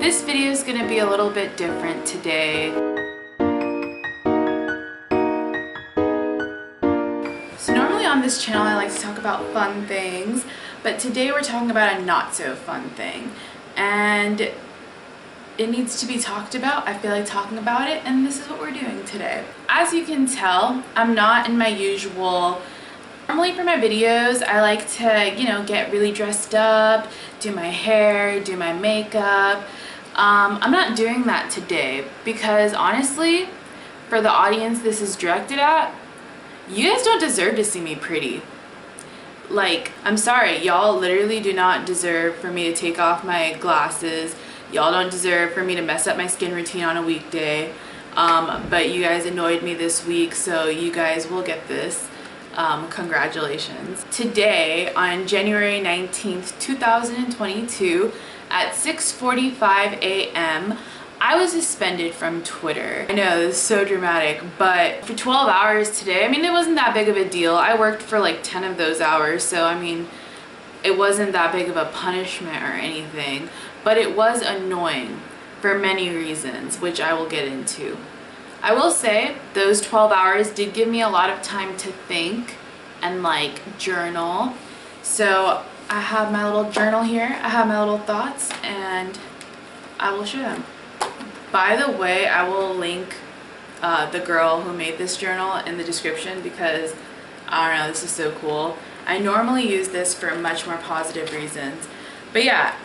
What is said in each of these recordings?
This video is gonna be a little bit different today. So normally on this channel I like to talk about fun things, but today we're talking about a not so fun thing. And it needs to be talked about. I feel like talking about it, and this is what we're doing today. As you can tell, I'm not in my usual. Normally for my videos, I like to, get really dressed up, do my hair, do my makeup. I'm not doing that today because honestly, for the audience this is directed at, you guys don't deserve to see me pretty. Like, I'm sorry, y'all literally do not deserve for me to take off my glasses. Y'all don't deserve for me to mess up my skin routine on a weekday. But you guys annoyed me this week, so you guys will get this. Congratulations. Today, on January 19th, 2022, at 6:45 a.m., I was suspended from Twitter. I know, this is so dramatic, but for 12 hours today, I mean, it wasn't that big of a deal. I worked for like 10 of those hours, so I mean, it wasn't that big of a punishment or anything, but it was annoying for many reasons, which I will get into. I will say those 12 hours did give me a lot of time to think and like journal. So I have my little journal here, I have my little thoughts, and I will show them. By the way, I will link the girl who made this journal in the description because, I don't know, this is so cool. I normally use this for much more positive reasons. But yeah,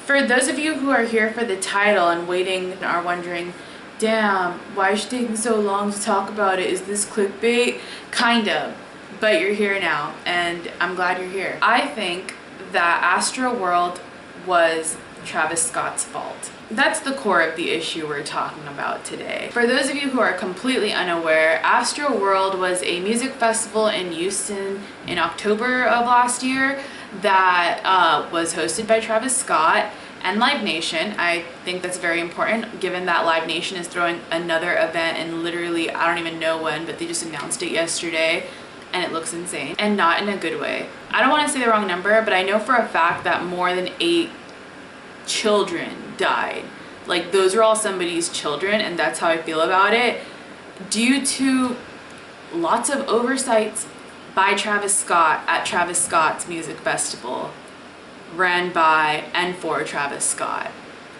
for those of you who are here for the title and waiting and are wondering, damn, why is she taking so long to talk about it? Is this clickbait? Kind of, but you're here now and I'm glad you're here. I think that Astroworld was Travis Scott's fault. That's the core of the issue we're talking about today. For those of you who are completely unaware, Astroworld was a music festival in Houston in October of last year that was hosted by Travis Scott and Live Nation. I think that's very important given that Live Nation is throwing another event in literally, I don't even know when, but they just announced it yesterday and it looks insane and not in a good way. I don't want to say the wrong number, but I know for a fact that more than 8 children died. Like, those are all somebody's children, and that's how I feel about it, due to lots of oversights by Travis Scott at Travis Scott's music festival, ran by and for Travis Scott.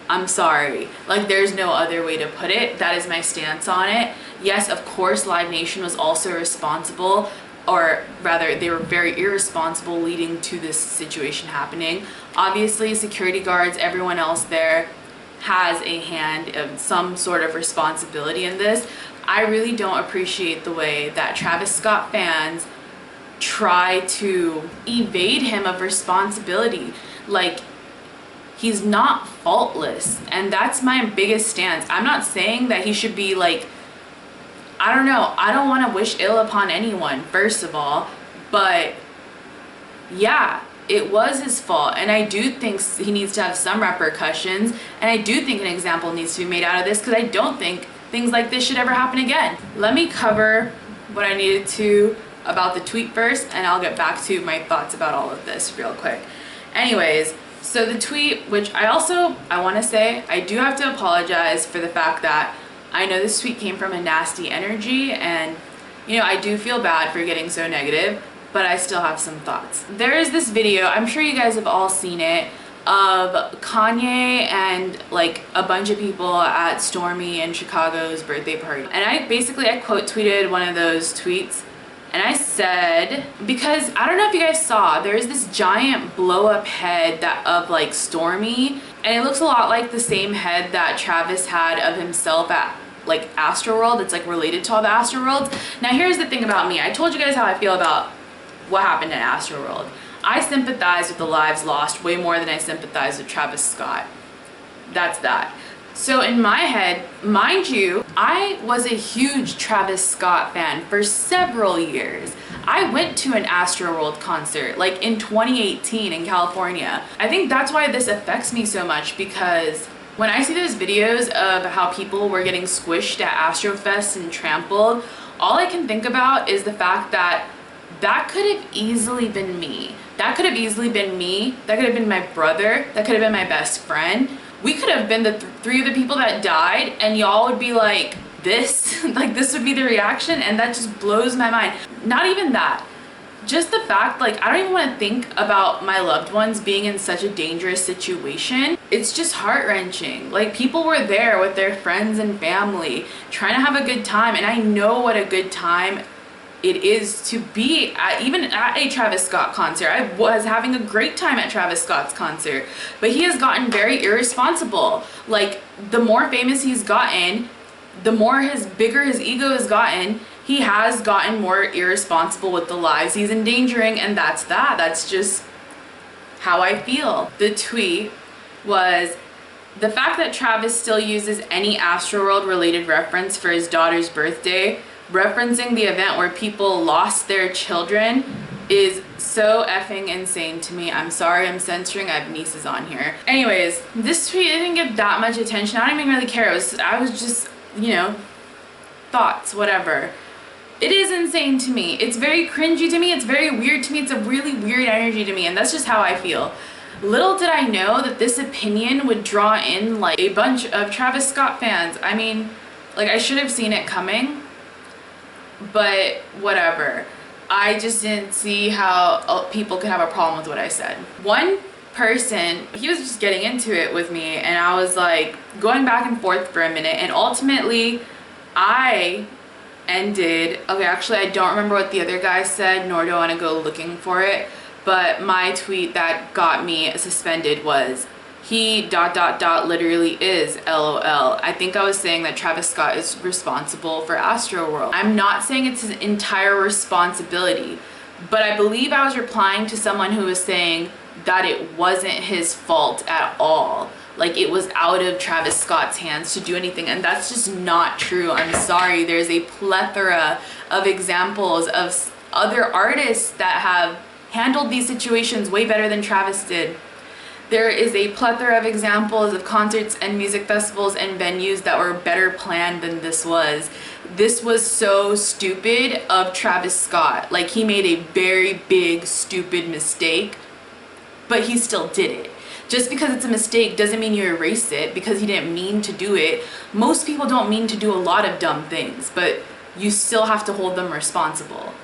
I'm sorry, like, there's no other way to put it. That is my stance on it. Yes, of course Live Nation was also responsible, or rather they were very irresponsible leading to this situation happening. Obviously security guards, everyone else there has a hand of some sort of responsibility in this. I really don't appreciate the way that Travis Scott fans try to evade him of responsibility. Like, he's not faultless, and that's my biggest stance. I'm not saying that he should be like, I don't know, I don't want to wish ill upon anyone, first of all, but yeah, it was his fault, and I do think he needs to have some repercussions, and I do think an example needs to be made out of this because I don't think things like this should ever happen again. Let me cover what I needed to about the tweet first, and I'll get back to my thoughts about all of this real quick. Anyways, so the tweet, which I want to say, I do have to apologize for the fact that I know this tweet came from a nasty energy, and I do feel bad for getting so negative, but I still have some thoughts. There is this video, I'm sure you guys have all seen it, of Kanye and like a bunch of people at Stormi in Chicago's birthday party. And I quote tweeted one of those tweets, and I said, because I don't know if you guys saw, there's this giant blow up head of like Stormi, and it looks a lot like the same head that Travis had of himself at like Astroworld. It's like related to all the Astroworlds. Now here's the thing about me. I told you guys how I feel about what happened at Astroworld. I sympathize with the lives lost way more than I sympathize with Travis Scott. That's that. So in my head, mind you, I was a huge Travis Scott fan for several years. I went to an Astroworld concert like in 2018 in California. I think that's why this affects me so much, because when I see those videos of how people were getting squished at Astrofest and trampled, all I can think about is the fact that that could have easily been me. That could have easily been me. That could have been my brother. That could have been my best friend. We could have been the three of the people that died, and y'all would be like, this, like this would be the reaction, and that just blows my mind. Not even that. Just the fact, like, I don't even want to think about my loved ones being in such a dangerous situation. It's just heart-wrenching. Like, people were there with their friends and family trying to have a good time, and I know what a good time it is to be at, even at a Travis Scott concert. I was having a great time at Travis Scott's concert, but he has gotten very irresponsible. Like, the more famous he's gotten, the more bigger his ego has gotten, he has gotten more irresponsible with the lives he's endangering, and that's just how I feel. The tweet was, the fact that Travis still uses any Astroworld related reference for his daughter's birthday, referencing the event where people lost their children, is so effing insane to me. I'm sorry, I'm censoring, I have nieces on here. Anyways, this tweet didn't get that much attention. I don't even really care. I was just, you know, thoughts, whatever. It is insane to me. It's very cringy to me. It's very weird to me. It's a really weird energy to me, and that's just how I feel. Little did I know that this opinion would draw in like a bunch of Travis Scott fans. I mean, like, I should have seen it coming, but whatever. I just didn't see how people could have a problem with what I said. One person, he was just getting into it with me, and I was like going back and forth for a minute, and ultimately I ended, okay, actually I don't remember what the other guy said, nor do I want to go looking for it, but my tweet that got me suspended was, he ... literally is LOL. I think I was saying that Travis Scott is responsible for Astroworld. I'm not saying it's his entire responsibility, but I believe I was replying to someone who was saying that it wasn't his fault at all. Like, it was out of Travis Scott's hands to do anything, and that's just not true. I'm sorry. There's a plethora of examples of other artists that have handled these situations way better than Travis did. There is a plethora of examples of concerts and music festivals and venues that were better planned than this was. This was so stupid of Travis Scott. Like, he made a very big, stupid mistake, but he still did it. Just because it's a mistake doesn't mean you erase it because he didn't mean to do it. Most people don't mean to do a lot of dumb things, but you still have to hold them responsible.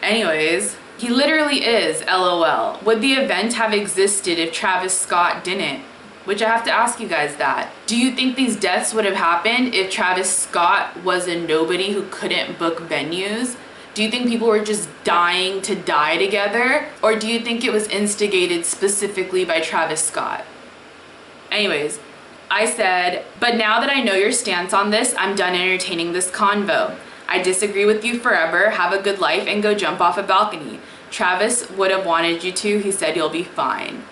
Anyways, he literally is LOL. Would the event have existed if Travis Scott didn't? Which I have to ask you guys that. Do you think these deaths would have happened if Travis Scott was a nobody who couldn't book venues? Do you think people were just dying to die together? Or do you think it was instigated specifically by Travis Scott? Anyways, I said, but now that I know your stance on this, I'm done entertaining this convo. I disagree with you forever. Have a good life and go jump off a balcony. Travis would have wanted you to. He said you'll be fine.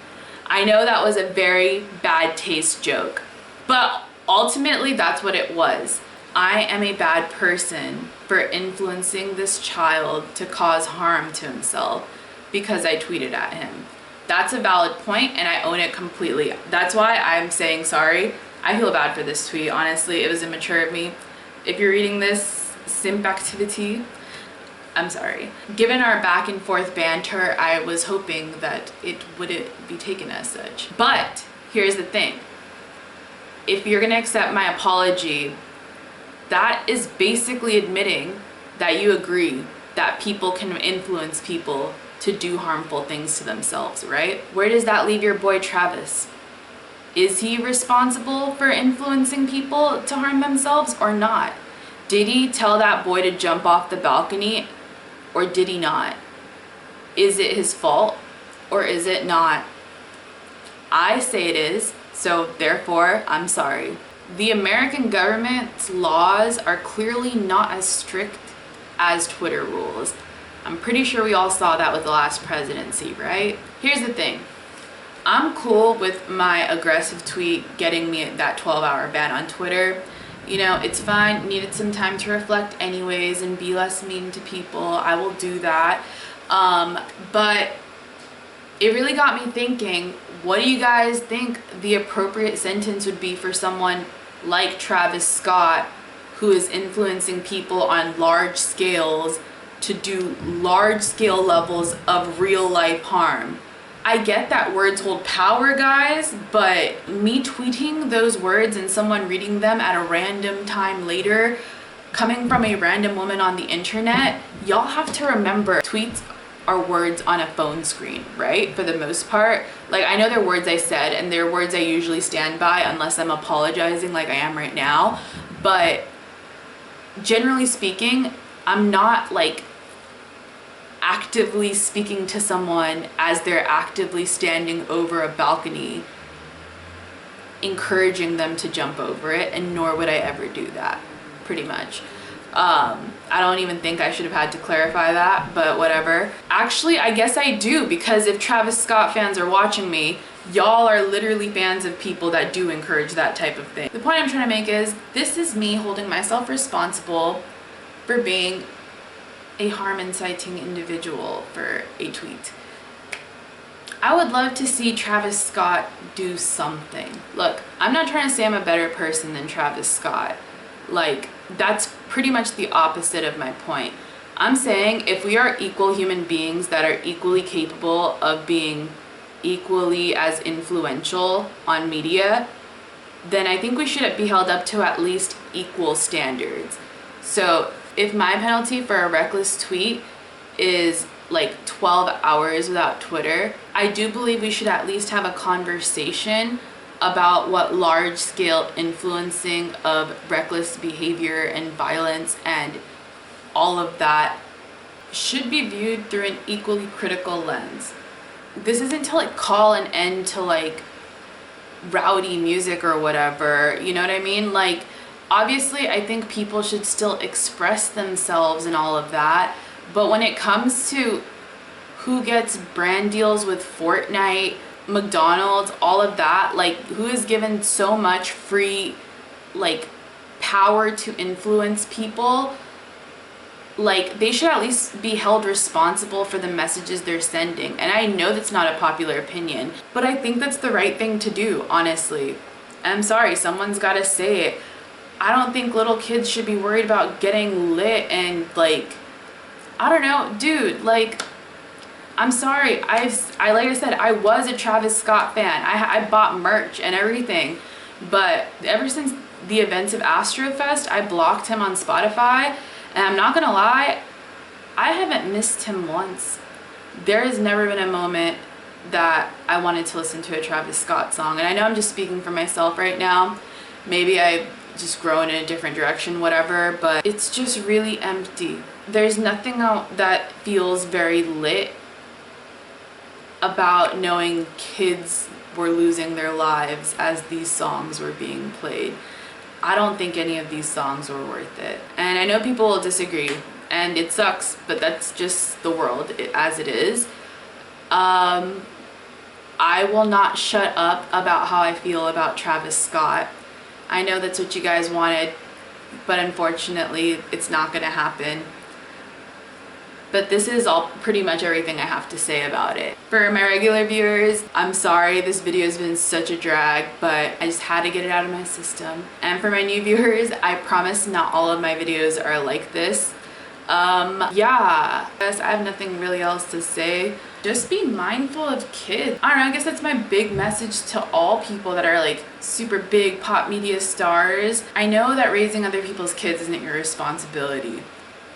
I know that was a very bad taste joke, but ultimately that's what it was. I am a bad person for influencing this child to cause harm to himself because I tweeted at him. That's a valid point, and I own it completely. That's why I'm saying sorry. I feel bad for this tweet, honestly. It was immature of me. If you're reading this simp activity, I'm sorry. Given our back and forth banter, I was hoping that it wouldn't be taken as such. But here's the thing. If you're gonna accept my apology, that is basically admitting that you agree that people can influence people to do harmful things to themselves, right? Where does that leave your boy Travis? Is he responsible for influencing people to harm themselves or not? Did he tell that boy to jump off the balcony or did he not? Is it his fault or is it not? I say it is, so therefore I'm sorry. The American government's laws are clearly not as strict as Twitter rules. I'm pretty sure we all saw that with the last presidency, right? Here's the thing. I'm cool with my aggressive tweet getting me that 12-hour ban on Twitter. You know, it's fine. Needed some time to reflect anyways and be less mean to people. I will do that. But it really got me thinking, what do you guys think the appropriate sentence would be for someone like Travis Scott, who is influencing people on large scales to do large scale levels of real life harm. I get that words hold power, guys, but me tweeting those words and someone reading them at a random time later, coming from a random woman on the internet, y'all have to remember tweets are words on a phone screen, right? For the most part. Like, I know they're words I said and they're words I usually stand by unless I'm apologizing like I am right now. But generally speaking, I'm not like actively speaking to someone as they're actively standing over a balcony, encouraging them to jump over it, and nor would I ever do that, pretty much. I don't even think I should have had to clarify that, but whatever. Actually, I guess I do, because if Travis Scott fans are watching me, y'all are literally fans of people that do encourage that type of thing. The point I'm trying to make is, this is me holding myself responsible for being a harm-inciting individual for a tweet. I would love to see Travis Scott do something. Look, I'm not trying to say I'm a better person than Travis Scott. Like, that's pretty much the opposite of my point. I'm saying if we are equal human beings that are equally capable of being equally as influential on media, then I think we should be held up to at least equal standards. So if my penalty for a reckless tweet is like 12 hours without Twitter, I do believe we should at least have a conversation about what large-scale influencing of reckless behavior and violence and all of that should be viewed through an equally critical lens. This isn't to like call an end to like rowdy music or whatever, you know what I mean? Like, obviously I think people should still express themselves and all of that, but when it comes to who gets brand deals with Fortnite, McDonald's, all of that, like, who is given so much free like power to influence people, like, they should at least be held responsible for the messages they're sending. And I know that's not a popular opinion, but I think that's the right thing to do, honestly. I'm sorry, someone's gotta say it. I don't think little kids should be worried about getting lit and like, I don't know, dude, like, I'm sorry, I like I said, I was a Travis Scott fan. I bought merch and everything, but ever since the events of Astrofest, I blocked him on Spotify, and I'm not gonna lie, I haven't missed him once. There has never been a moment that I wanted to listen to a Travis Scott song, and I know I'm just speaking for myself right now. Maybe I've just grown in a different direction, whatever, but it's just really empty. There's nothing out that feels very lit about knowing kids were losing their lives as these songs were being played. I don't think any of these songs were worth it. And I know people will disagree, and it sucks, but that's just the world as it is. I will not shut up about how I feel about Travis Scott. I know that's what you guys wanted, but unfortunately, it's not gonna happen. But this is all pretty much everything I have to say about it. For my regular viewers, I'm sorry this video has been such a drag, but I just had to get it out of my system. And for my new viewers, I promise not all of my videos are like this. Yeah, I guess I have nothing really else to say. Just be mindful of kids. I don't know, I guess that's my big message to all people that are like super big pop media stars. I know that raising other people's kids isn't your responsibility,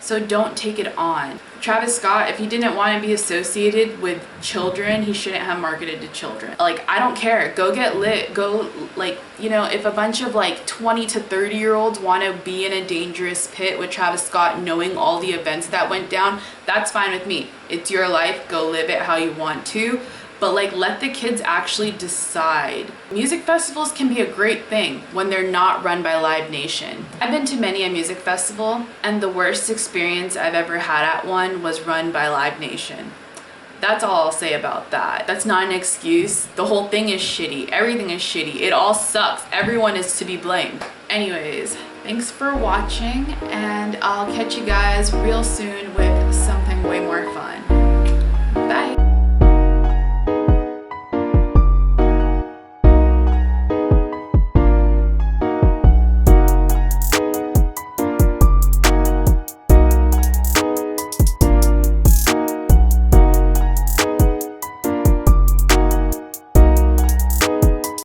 so don't take it on. Travis Scott, if he didn't want to be associated with children, he shouldn't have marketed to children. Like, I don't care. Go get lit. Go, like, you know, if a bunch of like 20 to 30-year-olds want to be in a dangerous pit with Travis Scott knowing all the events that went down, that's fine with me. It's your life. Go live it how you want to. But like, let the kids actually decide. Music festivals can be a great thing when they're not run by Live Nation. I've been to many a music festival, and the worst experience I've ever had at one was run by Live Nation. That's all I'll say about that. That's not an excuse. The whole thing is shitty. Everything is shitty. It all sucks. Everyone is to be blamed. Anyways, thanks for watching, and I'll catch you guys real soon with something way more fun.